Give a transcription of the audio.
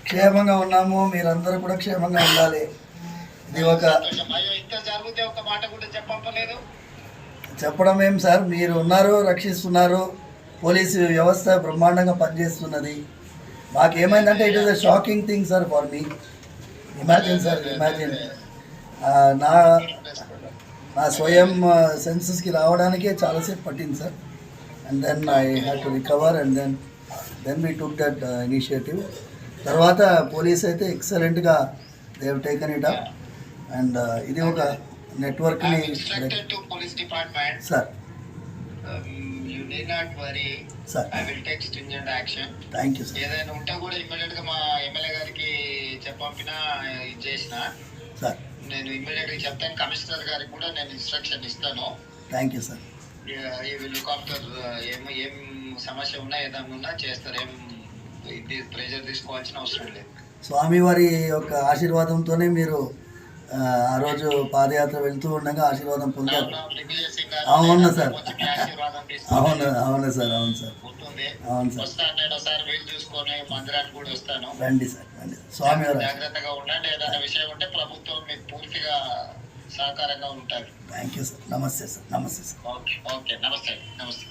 క్షేమంగా ఉన్నాము, మీరందరూ కూడా క్షేమంగా ఉండాలి. ఇది ఒక చెప్పడం ఏం సార్, మీరు ఉన్నారు, రక్షిస్తున్నారు, పోలీసు వ్యవస్థ బ్రహ్మాండంగా పనిచేస్తున్నది. మాకేమైందంటే it is a shocking thing sir for me. Imagine sir, imagine నా నా స్వయం సెన్సెస్కి రావడానికే చాలాసేపు పట్టింది sir. And then I have to recover and then we took that initiative. తర్వాత పోలీస్ అయితే ఎక్సలెంట్గా they have taken it up. And ఇది ఒక నెట్వర్క్ని sir. Sir thank you sir. ఏదైనా ఉంటే కూడా ఇమ్మీడియట్గా మా ఎమ్మెల్యే గారికి చెప్పంపినా ఇది చేసిన సార్. నేను ఇమ్మీడియట్గా చెప్తాను, కమిషనర్ గారికి కూడా నేను ఇన్స్ట్రక్షన్ ఇస్తాను. Thank you sir. ఈ లుక్ ఆఫ్టర్ ఏం సమస్య ఉన్నా ఏదైనా ఉన్నా చేస్తారు. ఇది ప్రెజర్ తీసుకోవాల్సిన అవసరం లేదు. స్వామివారి యొక్క ఆశీర్వాదంతోనే మీరు ఆ రోజు పాదయాత్ర వెళ్తూ ఉండగా ఆశీర్వాదం పొందారు. అవును సార్, అవును అవును సార్, అవును సార్, అవును సార్. రండి సార్, రండి. స్వామివారు జాగ్రత్తగా ఉండండి. ఏదైనా విషయం ఉంటే ప్రభుత్వం మీకు పూర్తిగా సహకారంగా ఉంటారు. Thank you sir. నమస్తే సార్. నమస్తే సార్. ఓకే ఓకే, నమస్తే నమస్తే.